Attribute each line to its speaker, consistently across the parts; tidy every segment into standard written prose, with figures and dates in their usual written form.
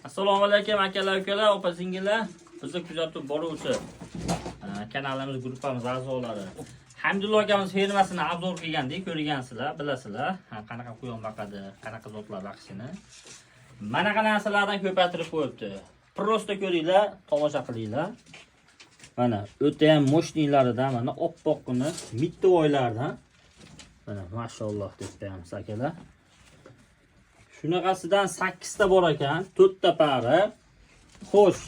Speaker 1: Assalomu alaykum akalar, ukalar, opa-singillar. Bizni kuzatib boruvchi kanalimiz, gruppamiz a'zolari. Hamdullo akamiz fermasini obzor qilgandik, ko'rgansizlar, bilasizlar. Qanaqa quyon boqadi, qanaqa zotlar boqishini. Mana narsalardan ko'paytirib qo'yibdi. Prosta ko'ringlar, tomosha qilinglar. Mana o'ta ham mo'shniylaridan, mana oppoqqina mitti oylardan. Mana mashalloh deb qo'yamiz akalar. Shunaqasidan 8 ta bor ekan, 4 ta pari. Xo'sh,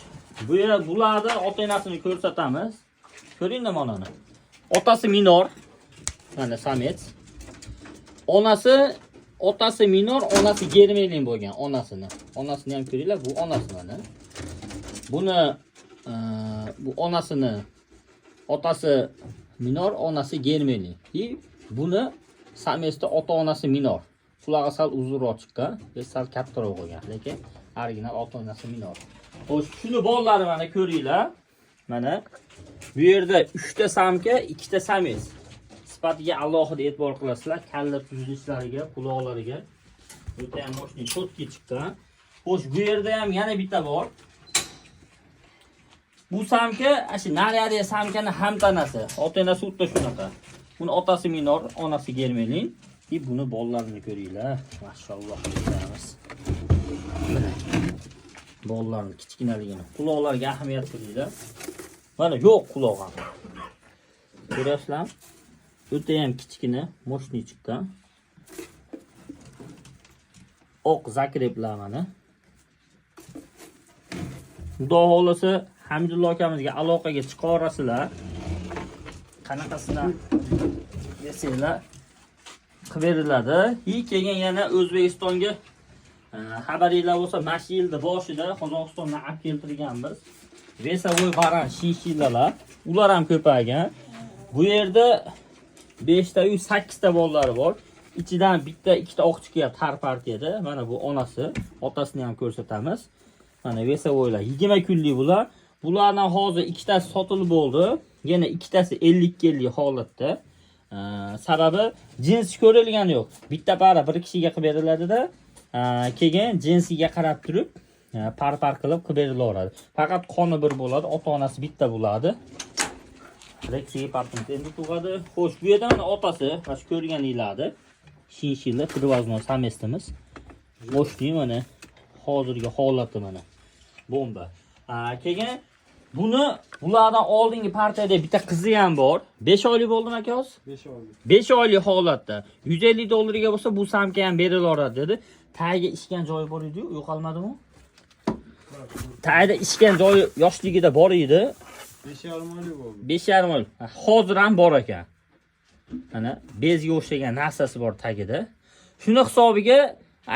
Speaker 1: bularda ota-onasini ko'rsatamiz. Ko'ringlar mana buni. Otasi minor, mana samets. Otasi minor, onasi germelin bo'lgan, onasini. Onasini ham ko'ringlar, bu onasi mana. Buni bu onasini, otasi minor, onasi germelin. Buni sametsda ota-onasi minor. Qulog'i sal uzunroq chiqqan, sal kattaroq bo'lgan, lekin original ota-onasi minor. Xo'sh, shuni bollari mana ko'ringlar. Mana bu yerda 3 ta samka, 2 ta samets. Sifatiga alohida e'tibor qilasizlar, kalla tuzilishlariga, quloqlariga. O'ta ham mo'shni shotki chiqqan. Xo'sh, bu yerda ham yana bitta bor. Bu samka, shu nariyada samkani ham tanasi. Ota-onasi o'tda shunaqa. Buni otasi minor, onasi germelin. Buni bollarini ko'ringlar. Mashalloh deymiz. Bollarni kichkinaligini, quloqlarga ahamiyat beringlar. Mana yo'q quloq ham. Ko'rasizlar? O'ta ham kichkina, mo'shni chiqqan. Oq zakreplar mana. Xudo xolasa Hamdullo akamizga aloqaga chiqarasizlar. Qanaqasidan desanglar qilib beriladi. Keyin yana O'zbekistonga xabaringlar bo'lsa, mana yilda boshida Qozog'istondan olib keltirganmiz. Vesavoy baran shishillalar, ular ham ko'paygan. Bu yerda 5 ta 8 ta bollari bor. Ichidan bitta 2 ta oq chiqyapti har partiyada. Mana bu onasi, otasini ham ko'rsatamiz. Mana vesavoylar 20 kunlik bular. Bulardan hozir 2 tasi sotilib bo'ldi. Yana 2 tasi 50 kunlik holatda. Sababi jinsi ko'rilgani yo'q. Bitta para bir kishiga qilib beriladi-da, keyin jinsiga qarab turib par qilib berilaveradi. Faqat qoni bir bo'ladi, ota-onasi bitta bo'ladi. Reksi departament endi tug'adi. Xo'sh, bu yerda mana otasi, mana shu ko'rganinglarni shinshilla privozno samestimiz. Mo'shni mana hozirgi holati mana. Bomba. Keyin bulardan oldingi partiyada bitta qizi ham bor. 5 oylik bo'ldimi aka o'z?
Speaker 2: 5 oylik.
Speaker 1: 5 oylik holatda. 150 dollarga bo'lsa bu samka ham berilaveradi dedi. Tagiga ishgan joyi bor edi-yu, yo'qolmadimi? Tagida ishgan joyi yoshligida bor edi.
Speaker 2: 5,5 oylik bo'ldi.
Speaker 1: 5,5 oylik. Hozir ham bor ekan. Mana bezga o'xshagan narsasi bor tagida. Shuni hisobiga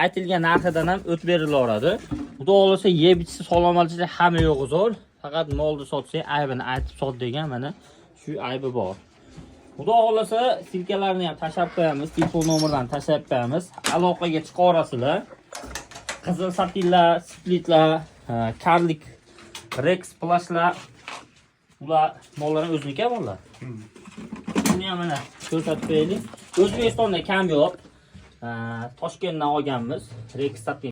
Speaker 1: aytilgan narxidan ham o't berilaveradi. Xudo xolasa yeb ichsa salomatlik hamma yo'g'i zo'r. Faqat molni sotsang aybini aytib sot degan mana shu aybi bor. Xudo xolasa silkalarni ham tashab qo'yamiz, telefon nomerlarini tashab qo'yamiz. Aloqaga chiqarasizlar. Qizil satillar, splitlar, karlik, rex plashlar. Ular mollarning o'ziniki bo'llar. Buni ham mana ko'rsatib qo'yaylik. O'zbekistonda kam yo'q. Toshkentdan olganmiz. Rex satil